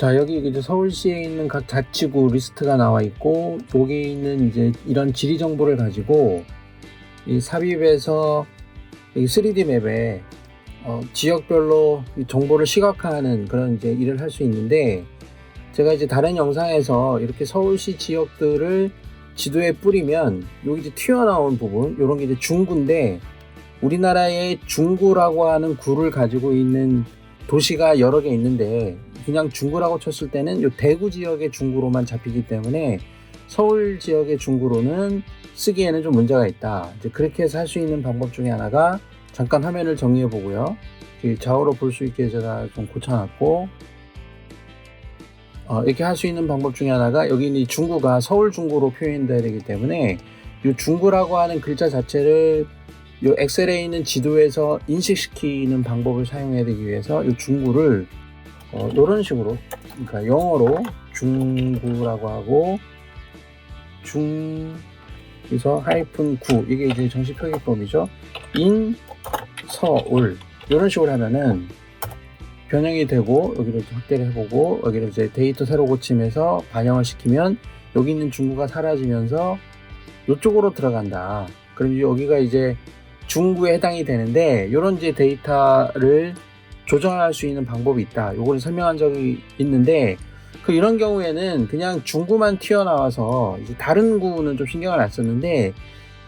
자, 여기 이제 서울시에 있는 각 자치구 리스트가 나와 있고, 여기 있는 이제 이런 지리 정보를 가지고 이 삽입해서 이 3D 맵에 지역별로 정보를 시각화하는 그런 이제 일을 할 수 있는데, 제가 이제 다른 영상에서 이렇게 서울시 지역들을 지도에 뿌리면 여기 이제 튀어나온 부분, 이런 게 이제 중구인데, 우리나라의 중구라고 하는 구를 가지고 있는 도시가 여러 개 있는데, 그냥 중구라고 쳤을 때는 이 대구 지역의 중구로만 잡히기 때문에 서울 지역의 중구로는 쓰기에는 좀 문제가 있다. 이제 그렇게 해서 할 수 있는 방법 중에 하나가, 잠깐 화면을 정리해 보고요. 좌우로 볼 수 있게 제가 좀 고쳐놨고, 이렇게 할 수 있는 방법 중에 하나가, 여기 이 중구가 서울 중구로 표현돼야 되기 때문에 이 중구라고 하는 글자 자체를 이 엑셀에 있는 지도에서 인식시키는 방법을 사용해야 되기 위해서 이 중구를 이런 식으로, 그러니까 영어로 중구라고 하고, 그래서 하이픈 9, 이게 이제 정식 표기법이죠. 인 서울, 이런 식으로 하면은 변형이 되고, 여기를 이렇게 확대를 해보고, 여기를 이제 데이터 새로 고침해서 반영을 시키면 여기 있는 중구가 사라지면서 이쪽으로 들어간다. 그럼 여기가 이제 중구에 해당이 되는데, 이런 이제 데이터를 조정할 수 있는 방법이 있다. 요거를 설명한 적이 있는데, 이런 경우에는 그냥 중구만 튀어나와서 이제 다른 구는 좀 신경을 안 썼는데,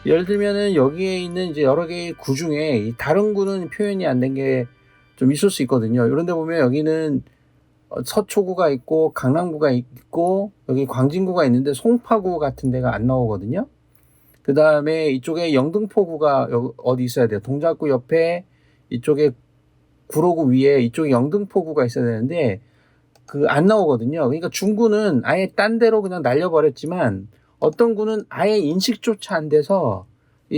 예를 들면은 여기에 있는 이제 여러 개의 구 중에 이 다른 구는 표현이 안 된 게 좀 있을 수 있거든요. 이런 데 보면 여기는 서초구가 있고 강남구가 있고 여기 광진구가 있는데 송파구 같은 데가 안 나오거든요. 그 다음에 이쪽에 영등포구가 어디 있어야 돼요. 동작구 옆에 이쪽에 구로구 위에 이쪽에 영등포구가 있어야 되는데 안 나오거든요. 그러니까 중구는 아예 딴 데로 그냥 날려버렸지만, 어떤 구는 아예 인식조차 안 돼서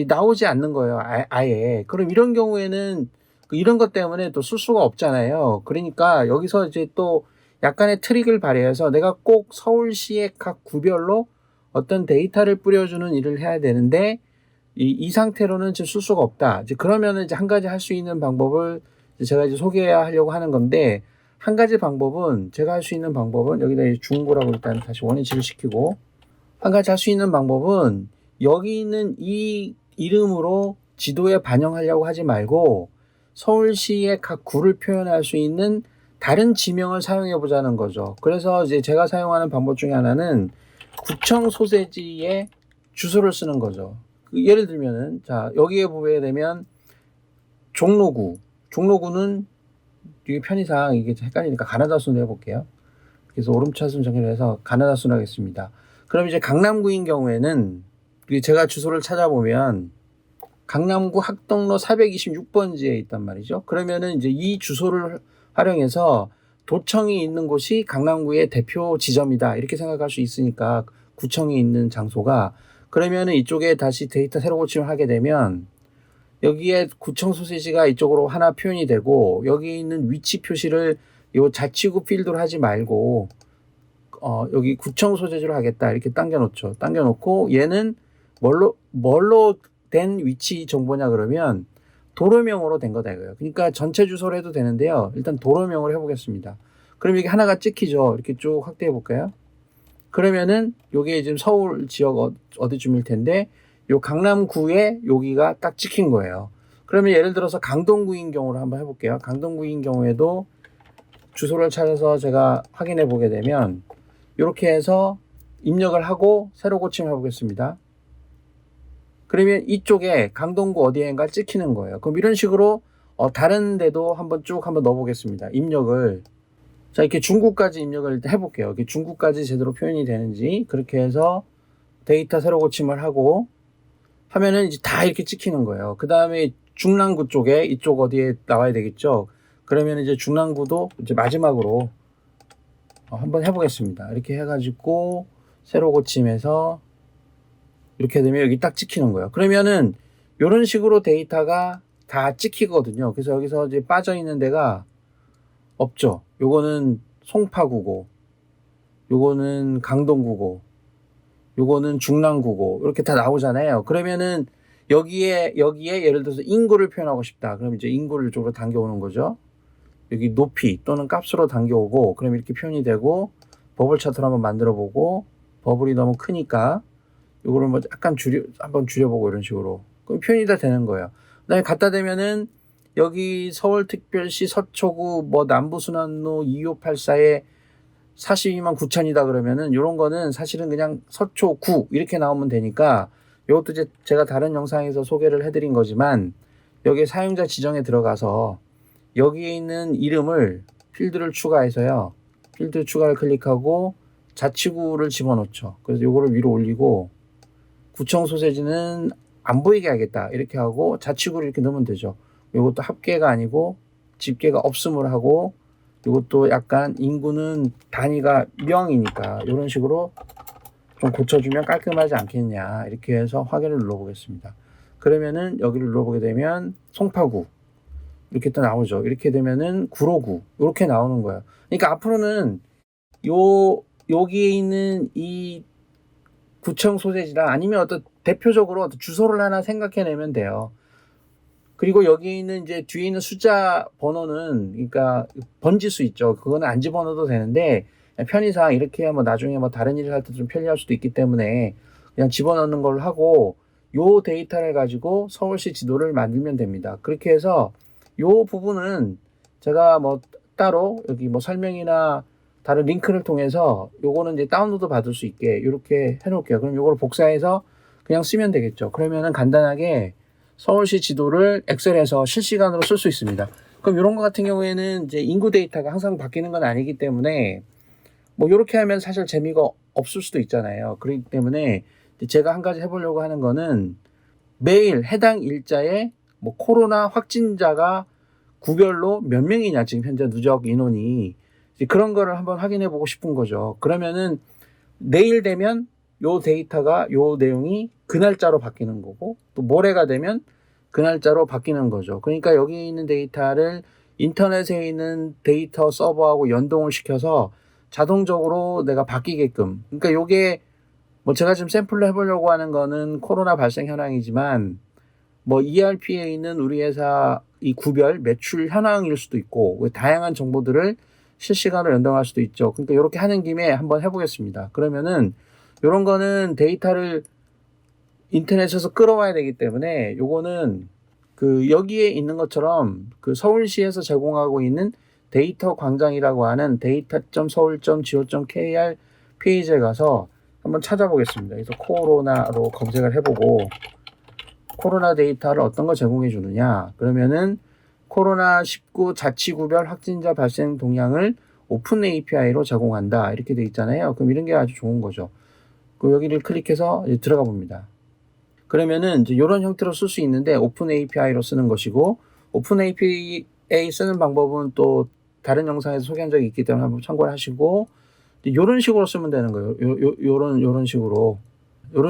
나오지 않는 거예요. 아예. 그럼 이런 경우에는 이런 것 때문에 또 쓸 수가 없잖아요. 그러니까 여기서 이제 또 약간의 트릭을 발휘해서 내가 꼭 서울시의 각 구별로 어떤 데이터를 뿌려주는 일을 해야 되는데, 이 상태로는 지금 쓸 수가 없다. 이제 그러면은 이제 한 가지 할 수 있는 방법을 제가 이제 소개하려고 하는 건데, 한 가지 방법은, 제가 할 수 있는 방법은, 여기다 중구라고 일단 다시 원위치를 시키고, 한 가지 할 수 있는 방법은 여기 있는 이 이름으로 지도에 반영하려고 하지 말고 서울시의 각 구를 표현할 수 있는 다른 지명을 사용해 보자는 거죠. 그래서 이제 제가 사용하는 방법 중에 하나는 구청 소재지에 주소를 쓰는 거죠. 예를 들면은, 자, 여기에 보게 되면 종로구는 이게 편의상 이게 헷갈리니까 가나다 순으로 해볼게요. 그래서 오름차순 정리를 해서 가나다 순으로 하겠습니다. 그럼 이제 강남구인 경우에는 제가 주소를 찾아보면 강남구 학덕로 426번지에 있단 말이죠. 그러면은 이제 이 주소를 활용해서 도청이 있는 곳이 강남구의 대표 지점이다, 이렇게 생각할 수 있으니까, 구청이 있는 장소가, 그러면은 이쪽에 다시 데이터 새로 고침을 하게 되면 여기에 구청 소재지가 이쪽으로 하나 표현이 되고, 여기 있는 위치 표시를 요 자치구 필드로 하지 말고 여기 구청 소재지로 하겠다, 이렇게 당겨놓죠. 당겨놓고 얘는 뭘로 된 위치 정보냐 그러면 도로명으로 된 거다 이거예요. 그러니까 전체 주소로 해도 되는데요. 일단 도로명으로 해보겠습니다. 그럼 이게 하나가 찍히죠. 이렇게 쭉 확대해 볼까요? 그러면은 요게 지금 서울 지역 어디쯤일 텐데, 요 강남구에 여기가 딱 찍힌 거예요. 그러면 예를 들어서 강동구인 경우로 한번 해볼게요. 강동구인 경우에도 주소를 찾아서 제가 확인해 보게 되면 이렇게 해서 입력을 하고 새로 고침을 해보겠습니다. 그러면 이쪽에 강동구 어디에인가 찍히는 거예요. 그럼 이런 식으로 다른 데도 한번 넣어보겠습니다. 입력을. 자, 이렇게 중구까지 입력을 일단 해볼게요. 이렇게 중구까지 제대로 표현이 되는지, 그렇게 해서 데이터 새로 고침을 하고 하면은 이제 다 이렇게 찍히는 거예요. 그 다음에 중랑구 쪽에 이쪽 어디에 나와야 되겠죠. 그러면 이제 중랑구도 이제 마지막으로 한번 해보겠습니다. 이렇게 해가지고 새로 고침해서 이렇게 되면 여기 딱 찍히는 거예요. 그러면은 이런 식으로 데이터가 다 찍히거든요. 그래서 여기서 이제 빠져 있는 데가 없죠. 요거는 송파구고, 요거는 강동구고, 요거는 중랑구고, 이렇게 다 나오잖아요. 그러면은 여기에 예를 들어서 인구를 표현하고 싶다. 그럼 이제 인구를 이쪽으로 당겨오는 거죠. 여기 높이 또는 값으로 당겨오고, 그럼 이렇게 표현이 되고, 버블 차트를 한번 만들어 보고, 버블이 너무 크니까 요거를 뭐 약간 한번 줄여보고 이런 식으로. 그럼 표현이 다 되는 거예요. 그다음에 갖다 대면은 여기 서울특별시 서초구 뭐 남부순환로 2584에 42만 9천이다 그러면은 요런 거는 사실은 그냥 서초구 이렇게 나오면 되니까, 요것도 이제 제가 다른 영상에서 소개를 해드린 거지만, 여기에 사용자 지정에 들어가서 여기에 있는 이름을 필드를 추가해서요. 필드 추가를 클릭하고 자치구를 집어넣죠. 그래서 요거를 위로 올리고, 구청 소재지는 안 보이게 하겠다 이렇게 하고 자치구를 이렇게 넣으면 되죠. 요것도 합계가 아니고 집계가 없음을 하고, 요것도 약간 인구는 단위가 명이니까 이런 식으로 좀 고쳐주면 깔끔하지 않겠냐, 이렇게 해서 확인을 눌러보겠습니다. 그러면은 여기를 눌러보게 되면 송파구 이렇게 또 나오죠. 이렇게 되면은 구로구 이렇게 나오는 거예요. 그러니까 앞으로는 여기에 있는 이 구청 소재지나 아니면 어떤 대표적으로 어떤 주소를 하나 생각해내면 돼요. 그리고 여기 있는 이제 뒤에 있는 숫자 번호는, 그러니까 번지수 있죠. 그거는 안 집어넣어도 되는데, 편의상 이렇게 해야 뭐 나중에 뭐 다른 일을 할 때 좀 편리할 수도 있기 때문에 그냥 집어넣는 걸로 하고, 요 데이터를 가지고 서울시 지도를 만들면 됩니다. 그렇게 해서 요 부분은 제가 뭐 따로 여기 뭐 설명이나 다른 링크를 통해서 요거는 이제 다운로드 받을 수 있게 이렇게 해놓을게요. 그럼 요걸 복사해서 그냥 쓰면 되겠죠. 그러면은 간단하게 서울시 지도를 엑셀에서 실시간으로 쓸 수 있습니다. 그럼 이런 거 같은 경우에는 이제 인구 데이터가 항상 바뀌는 건 아니기 때문에 뭐 이렇게 하면 사실 재미가 없을 수도 있잖아요. 그렇기 때문에 제가 한 가지 해보려고 하는 거는, 매일 해당 일자에 뭐 코로나 확진자가 구별로 몇 명이냐, 지금 현재 누적 인원이, 그런 거를 한번 확인해 보고 싶은 거죠. 그러면은 내일 되면 요 데이터가, 요 내용이 그 날짜로 바뀌는 거고, 또 모레가 되면 그 날짜로 바뀌는 거죠. 그러니까 여기 있는 데이터를 인터넷에 있는 데이터 서버하고 연동을 시켜서 자동적으로 내가 바뀌게끔. 그러니까 요게 뭐 제가 지금 샘플로 해보려고 하는 거는 코로나 발생 현황이지만, 뭐 ERP에 있는 우리 회사 이 구별 매출 현황일 수도 있고, 다양한 정보들을 실시간으로 연동할 수도 있죠. 그러니까 이렇게 하는 김에 한번 해보겠습니다. 그러면은 이런 거는 데이터를 인터넷에서 끌어와야 되기 때문에, 요거는 그 여기에 있는 것처럼 그 서울시에서 제공하고 있는 데이터 광장이라고 하는 data.seoul.go.kr 페이지에 가서 한번 찾아보겠습니다. 그래서 코로나로 검색을 해보고, 코로나 데이터를 어떤 거 제공해 주느냐, 그러면은 코로나19 자치구별 확진자 발생 동향을 오픈 API로 제공한다 이렇게 돼 있잖아요. 그럼 이런 게 아주 좋은 거죠. 그 여기를 클릭해서 이제 들어가 봅니다. 그러면은 이제 이런 형태로 쓸 수 있는데, 오픈 API로 쓰는 것이고, 오픈 API 쓰는 방법은 또 다른 영상에서 소개한 적이 있기 때문에 한번 참고를 하시고, 이런 식으로 쓰면 되는 거예요. 요런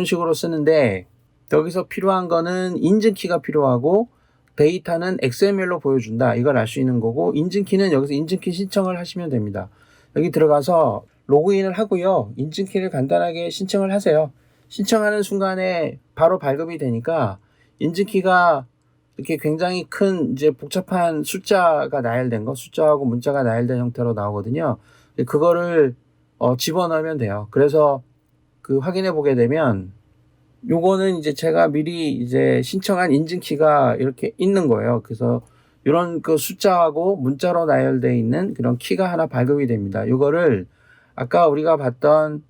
식으로 쓰는데, 여기서 필요한 거는 인증키가 필요하고, 데이터는 XML로 보여준다, 이걸 알 수 있는 거고, 인증키는 여기서 인증키 신청을 하시면 됩니다. 여기 들어가서 로그인을 하고요, 인증키를 간단하게 신청을 하세요. 신청하는 순간에 바로 발급이 되니까, 인증키가 이렇게 굉장히 큰 이제 복잡한 숫자가 나열된 거, 숫자하고 문자가 나열된 형태로 나오거든요. 그거를 집어넣으면 돼요. 그래서 그 확인해 보게 되면, 요거는 이제 제가 미리 이제 신청한 인증키가 이렇게 있는 거예요. 그래서 이런 그 숫자하고 문자로 나열되어 있는 그런 키가 하나 발급이 됩니다. 요거를 아까 우리가 봤던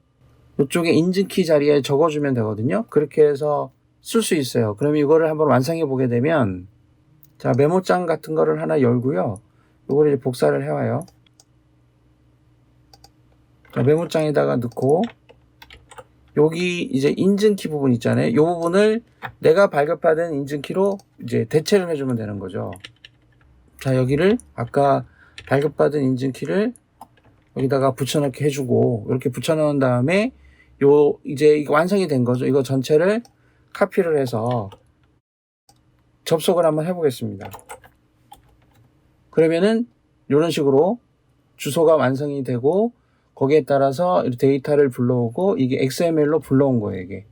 이쪽에 인증키 자리에 적어주면 되거든요. 그렇게 해서 쓸 수 있어요. 그러면 이거를 한번 완성해 보게 되면, 자, 메모장 같은 거를 하나 열고요, 요거를 이제 복사를 해와요. 자, 메모장에다가 넣고, 여기 이제 인증키 부분 있잖아요. 이 부분을 내가 발급받은 인증키로 이제 대체를 해주면 되는 거죠. 자, 여기를 아까 발급받은 인증키를 여기다가 붙여넣기 해주고, 이렇게 붙여넣은 다음에 이제 이거 완성이 된 거죠. 이거 전체를 카피를 해서 접속을 한번 해보겠습니다. 그러면은 이런 식으로 주소가 완성이 되고, 거기에 따라서 데이터를 불러오고, 이게 XML로 불러온 거예요.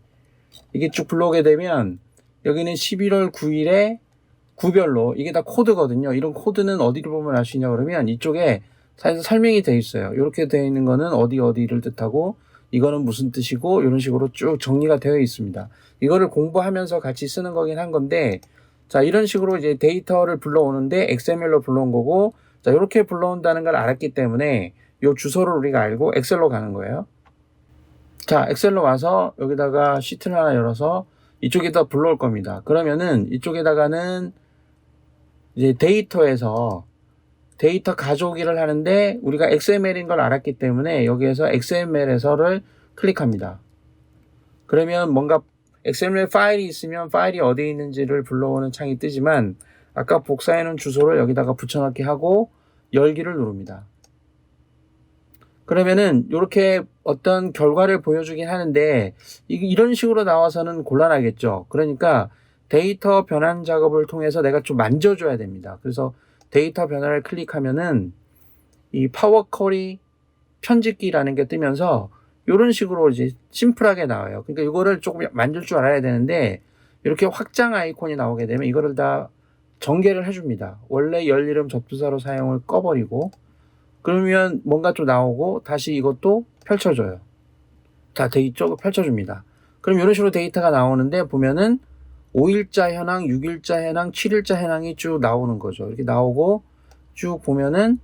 이게 쭉 불러오게 되면, 여기는 11월 9일에 구별로 이게 다 코드거든요. 이런 코드는 어디를 보면 알 수 있냐 그러면 이쪽에 사실 설명이 되어 있어요. 이렇게 되어 있는 거는 어디를 뜻하고 이거는 무슨 뜻이고 이런 식으로 쭉 정리가 되어 있습니다. 이거를 공부하면서 같이 쓰는 거긴 한 건데 자 이런 식으로 이제 데이터를 불러오는데 XML로 불러온 거고 자 이렇게 불러온다는 걸 알았기 때문에 이 주소를 우리가 알고 엑셀로 가는 거예요. 자 엑셀로 와서 여기다가 시트를 하나 열어서 이쪽에다 불러올 겁니다. 그러면은 이쪽에다가는 이제 데이터에서 데이터 가져오기를 하는데 우리가 XML인 걸 알았기 때문에 여기에서 XML에서를 클릭합니다. 그러면 뭔가 XML 파일이 있으면 파일이 어디에 있는지를 불러오는 창이 뜨지만 아까 복사해 놓은 주소를 여기다가 붙여넣기 하고 열기를 누릅니다. 그러면은 이렇게 어떤 결과를 보여주긴 하는데 이런 식으로 나와서는 곤란하겠죠. 그러니까 데이터 변환 작업을 통해서 내가 좀 만져줘야 됩니다. 그래서 데이터 변환을 클릭하면은 이 파워 쿼리 편집기라는 게 뜨면서 이런 식으로 이제 심플하게 나와요. 그러니까 이거를 조금 만질 줄 알아야 되는데 이렇게 확장 아이콘이 나오게 되면 이거를 다 전개를 해줍니다. 원래 열 이름 접두사로 사용을 꺼버리고 그러면 뭔가 좀 나오고 다시 이것도 펼쳐줘요. 자, 데이터 펼쳐줍니다. 그럼 이런 식으로 데이터가 나오는데 보면은 5일자 현황, 6일자 현황, 7일자 현황이 쭉 나오는 거죠. 이렇게 나오고 쭉 보면은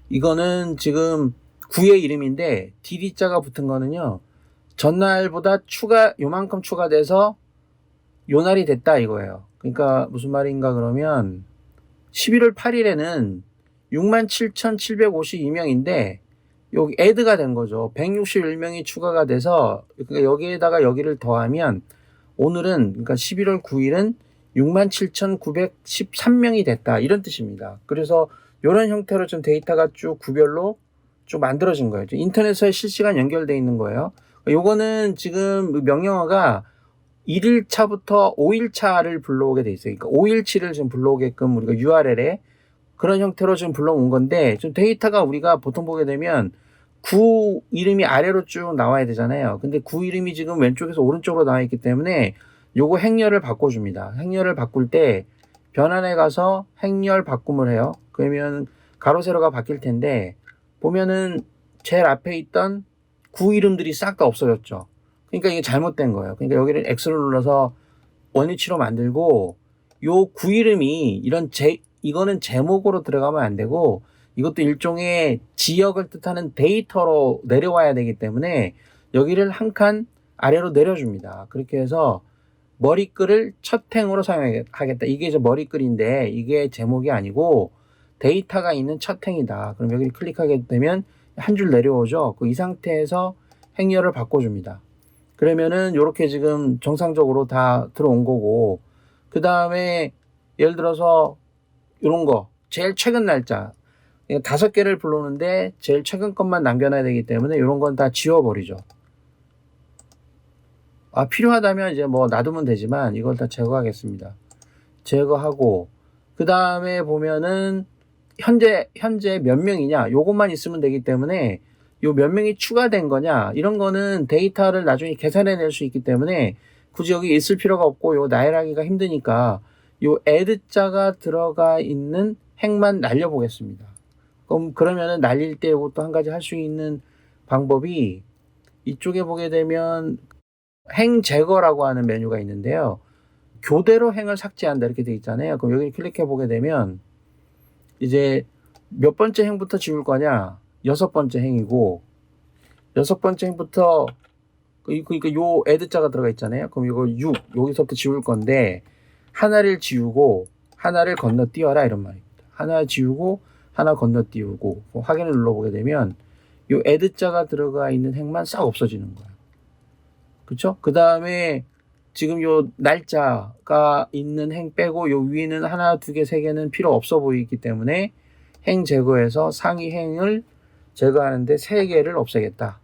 이거는 지금 구의 이름인데 DD자가 붙은 거는요. 전날보다 요만큼 추가돼서 요 날이 됐다 이거예요. 그러니까 무슨 말인가 그러면 11월 8일에는 67,752명인데 여기 애드가 된 거죠. 161명이 추가가 돼서 그러니까 여기에다가 여기를 더하면 오늘은 그러니까 11월 9일은 67,913명이 됐다 이런 뜻입니다. 그래서 이런 형태로 좀 데이터가 쭉 구별로 쭉 만들어진 거예요. 인터넷에 실시간 연결되어 있는 거예요. 요거는 지금 명령어가 1일차부터 5일차를 불러오게 돼 있어요. 그러니까 5일치를 좀 불러오게끔 우리가 URL에 그런 형태로 좀 불러온 건데 좀 데이터가 우리가 보통 보게 되면 구 이름이 아래로 쭉 나와야 되잖아요. 근데 구 이름이 지금 왼쪽에서 오른쪽으로 나와 있기 때문에 요거 행렬을 바꿔줍니다. 행렬을 바꿀 때 변환에 가서 행렬 바꿈을 해요. 그러면 가로 세로가 바뀔 텐데 보면은 제일 앞에 있던 구 이름들이 싹 다 없어졌죠. 그러니까 이게 잘못된 거예요. 그러니까 여기를 X를 눌러서 원위치로 만들고 요 구 이름이 이거는 제목으로 들어가면 안 되고 이것도 일종의 지역을 뜻하는 데이터로 내려와야 되기 때문에 여기를 한 칸 아래로 내려줍니다. 그렇게 해서 머리글을 첫 행으로 사용하겠다. 이게 이제 머리글인데 이게 제목이 아니고 데이터가 있는 첫 행이다. 그럼 여기를 클릭하게 되면 한 줄 내려오죠. 이 상태에서 행렬을 바꿔줍니다. 그러면은 이렇게 지금 정상적으로 다 들어온 거고 그 다음에 예를 들어서 이런 거 제일 최근 날짜 5개를 불러오는데 제일 최근 것만 남겨놔야 되기 때문에 이런 건 다 지워버리죠. 필요하다면 이제 뭐 놔두면 되지만 이걸 다 제거하겠습니다. 제거하고 그 다음에 보면은 현재 몇 명이냐 요것만 있으면 되기 때문에 요 몇 명이 추가된 거냐 이런 거는 데이터를 나중에 계산해낼 수 있기 때문에 굳이 여기 있을 필요가 없고 요 나열하기가 힘드니까 요 add자가 들어가 있는 행만 날려보겠습니다. 그러면은 날릴 때 또 한 가지 할 수 있는 방법이 이쪽에 보게 되면 행 제거라고 하는 메뉴가 있는데요. 교대로 행을 삭제한다 이렇게 돼 있잖아요. 그럼 여기 클릭해 보게 되면 이제 몇 번째 행부터 지울 거냐? 6번째 행이고 6번째 행부터 그러니까 요 add자가 들어가 있잖아요. 그럼 이거 6 여기서부터 지울 건데 하나를 지우고 하나를 건너뛰어라 이런 말입니다. 하나 지우고 하나 건너뛰우고 확인을 눌러보게 되면 요 add자가 들어가 있는 행만 싹 없어지는 거예요. 그렇죠? 그 다음에 지금 요 날짜가 있는 행 빼고 요 위에는 하나, 두 개, 세 개는 필요 없어 보이기 때문에 행 제거해서 상위 행을 제거하는데 3개를 없애겠다.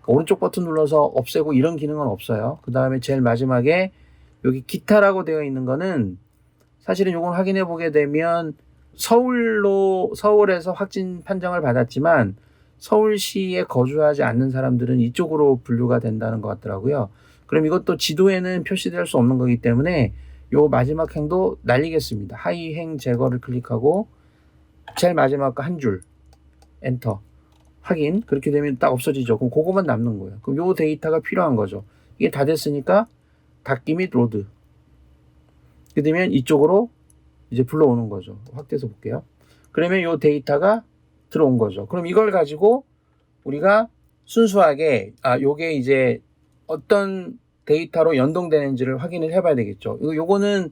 오른쪽 버튼 눌러서 없애고 이런 기능은 없어요. 그 다음에 제일 마지막에 여기 기타라고 되어 있는 거는 사실은 이건 확인해 보게 되면 서울에서 확진 판정을 받았지만 서울시에 거주하지 않는 사람들은 이쪽으로 분류가 된다는 것 같더라고요. 그럼 이것도 지도에는 표시될 수 없는 거기 때문에 요 마지막 행도 날리겠습니다. 하위 행 제거를 클릭하고 제일 마지막 거 한 줄 엔터 확인. 그렇게 되면 딱 없어지죠. 그럼 그거만 남는 거예요. 그럼 요 데이터가 필요한 거죠. 이게 다 됐으니까 닫기 및 로드. 그렇게 되면 이쪽으로 이제 불러오는 거죠. 확대해서 볼게요. 그러면 요 데이터가 들어온 거죠. 그럼 이걸 가지고 우리가 순수하게 요게 이제 어떤 데이터로 연동되는지를 확인을 해봐야 되겠죠. 요거는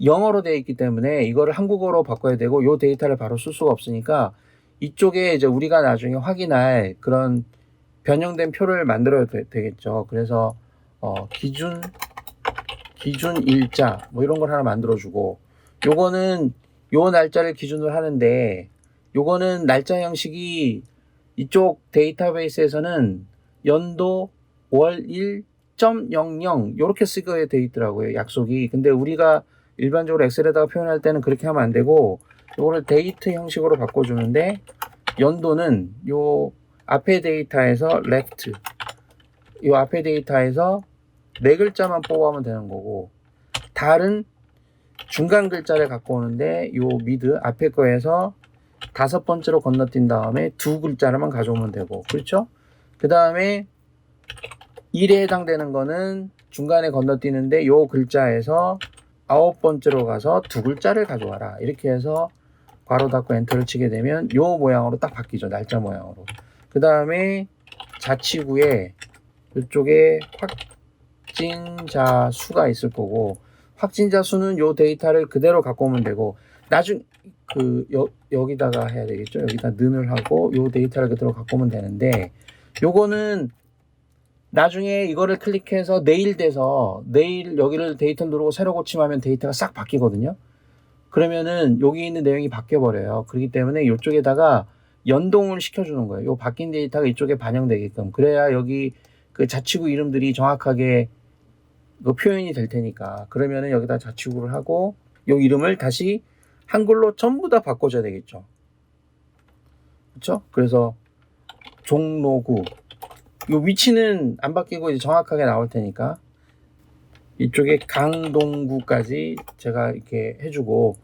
영어로 되어 있기 때문에 이거를 한국어로 바꿔야 되고 요 데이터를 바로 쓸 수가 없으니까 이쪽에 이제 우리가 나중에 확인할 그런 변형된 표를 만들어야 되겠죠. 그래서 기준 일자 뭐 이런 걸 하나 만들어주고 요거는 요 날짜를 기준으로 하는데 요거는 날짜 형식이 이쪽 데이터베이스에서는 연도 월 1.00 요렇게 쓰게 돼 있더라고요. 약속이. 근데 우리가 일반적으로 엑셀에다가 표현할 때는 그렇게 하면 안 되고 요거를 데이트 형식으로 바꿔주는데 연도는 요 앞에 데이터에서 left 요 앞에 데이터에서 네 글자만 뽑아오면 되는 거고 달은 중간 글자를 갖고 오는데 요 미드 앞에 거에서 5번째로 건너뛴 다음에 2글자를만 가져오면 되고 그렇죠? 그 다음에 1에 해당되는 거는 중간에 건너뛰는데 요 글자에서 9번째로 가서 2글자를 가져와라. 이렇게 해서 괄호 닫고 엔터를 치게 되면 요 모양으로 딱 바뀌죠. 날짜 모양으로. 그 다음에 자치구에 이쪽에 확진자 수가 있을 거고 확진자 수는 요 데이터를 그대로 갖고 오면 되고 나중 여기다가 해야 되겠죠. 여기다 는을 하고 요 데이터를 그대로 갖고 오면 되는데 요거는 나중에 이거를 클릭해서 내일 돼서 내일 여기를 데이터 누르고 새로 고침하면 데이터가 싹 바뀌거든요. 그러면은 여기 있는 내용이 바뀌어 버려요. 그렇기 때문에 이쪽에다가 연동을 시켜주는 거예요. 요 바뀐 데이터가 이쪽에 반영되게끔. 그래야 여기 그 자치구 이름들이 정확하게 그 표현이 될 테니까. 그러면은 여기다 자치구를 하고 요 이름을 다시 한글로 전부 다 바꿔줘야 되겠죠. 그렇죠? 그래서 종로구 요 위치는 안 바뀌고 이제 정확하게 나올 테니까 이쪽에 강동구까지 제가 이렇게 해주고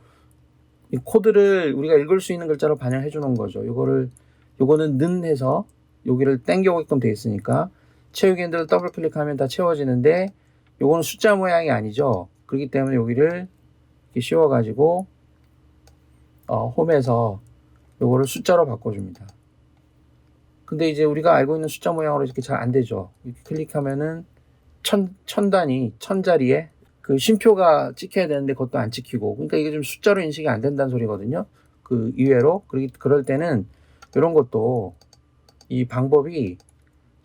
이 코드를 우리가 읽을 수 있는 글자로 반영해 주는 거죠. 요거는 는 해서 여기를 당겨오게끔 되어 있으니까 채우기 핸들을 더블 클릭하면 다 채워지는데 요거는 숫자 모양이 아니죠. 그렇기 때문에 여기를 이렇게 씌워 가지고 홈에서 요거를 숫자로 바꿔줍니다. 근데 이제 우리가 알고 있는 숫자 모양으로 이렇게 잘 안 되죠. 이렇게 클릭하면은 천 단위, 1000자리에 그 쉼표가 찍혀야 되는데 그것도 안 찍히고. 그러니까 이게 좀 숫자로 인식이 안 된다는 소리거든요. 그 이외로. 그럴 때는 이런 것도 이 방법이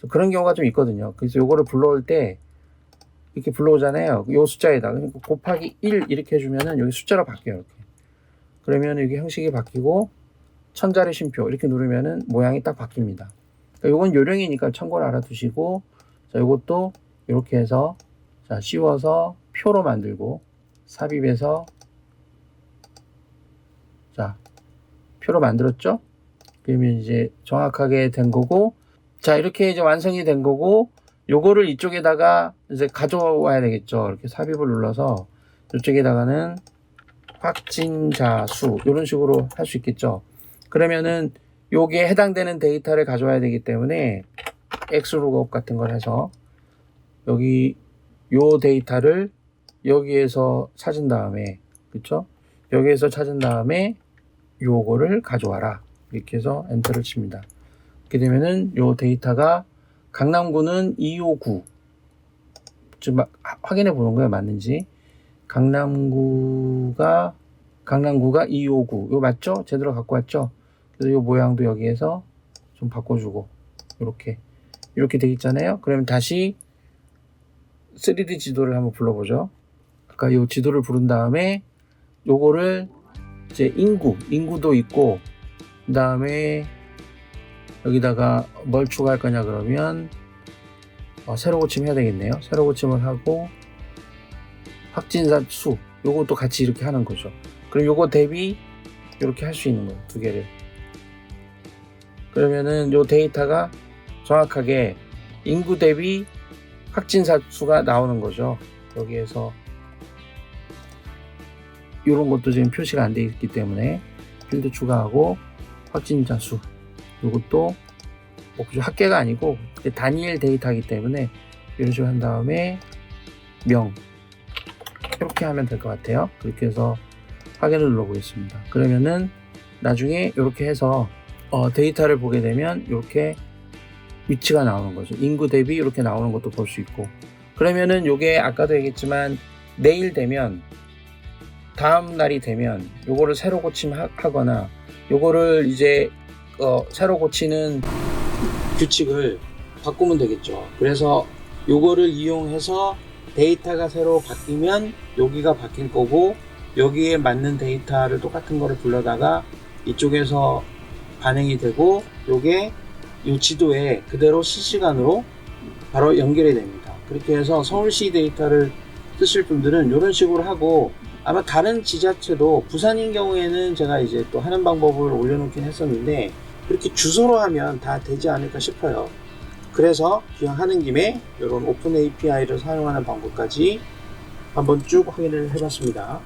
그런 경우가 좀 있거든요. 그래서 요거를 불러올 때 이렇게 불러오잖아요. 요 숫자에다. 그러니까 곱하기 1 이렇게 해주면은 여기 숫자로 바뀌어요. 이렇게. 그러면 이게 형식이 바뀌고 1000자리 쉼표 이렇게 누르면은 모양이 딱 바뀝니다. 그러니까 요건 요령이니까 참고를 알아두시고 자, 요것도 이렇게 해서 자, 씌워서 표로 만들고 삽입해서 자, 표로 만들었죠? 그러면 이제 정확하게 된 거고 자, 이렇게 이제 완성이 된 거고 요거를 이쪽에다가 이제 가져와야 되겠죠. 이렇게 삽입을 눌러서 이쪽에다가는 확진자 수 이런 식으로 할 수 있겠죠. 그러면은 요게 해당되는 데이터를 가져와야 되기 때문에 엑스룩업 같은 걸 해서 여기 요 데이터를 여기에서 찾은 다음에 그쵸? 여기에서 찾은 다음에 요거를 가져와라 이렇게 해서 엔터를 칩니다. 이렇게 되면은 요 데이터가 강남구는 259 좀 확인해 보는 거예요. 맞는지. 강남구가 259 이거 맞죠? 제대로 갖고 왔죠? 그래서 요 모양도 여기에서 좀 바꿔주고 이렇게 돼 있잖아요. 그러면 다시 3D 지도를 한번 불러보죠. 아까 요 지도를 부른 다음에 요거를 이제 인구도 있고 그 다음에 여기다가 뭘 추가할 거냐 그러면 새로 고침해야 되겠네요. 새로 고침을 하고 확진자 수 요것도 같이 이렇게 하는 거죠. 그럼 요거 대비 이렇게 할 수 있는 거예요. 두 개를. 그러면은 요 데이터가 정확하게 인구 대비 확진자 수가 나오는 거죠. 여기에서 이런 것도 지금 표시가 안 되어 있기 때문에 필드 추가하고 확진자 수, 이것도 목표 합계가 아니고 단일 데이터이기 때문에 이런 식으로 한 다음에 명, 이렇게 하면 될 것 같아요. 그렇게 해서 확인을 눌러보겠습니다. 그러면은 나중에 이렇게 해서 데이터를 보게 되면 이렇게 위치가 나오는 거죠. 인구 대비 이렇게 나오는 것도 볼 수 있고, 그러면은 요게 아까도 얘기했지만 내일 되면, 다음 날이 되면 요거를 새로 고침하거나 요거를 이제 새로 고치는 규칙을 바꾸면 되겠죠. 그래서 요거를 이용해서 데이터가 새로 바뀌면 여기가 바뀔 거고, 여기에 맞는 데이터를 똑같은 거를 불러다가 이쪽에서 반영이 되고, 요게 이 지도에 그대로 실시간으로 바로 연결이 됩니다. 그렇게 해서 서울시 데이터를 쓰실 분들은 이런 식으로 하고, 아마 다른 지자체도, 부산인 경우에는 제가 이제 또 하는 방법을 올려놓긴 했었는데 그렇게 주소로 하면 다 되지 않을까 싶어요. 그래서 그냥 하는 김에 이런 오픈 API를 사용하는 방법까지 한번 쭉 확인을 해봤습니다.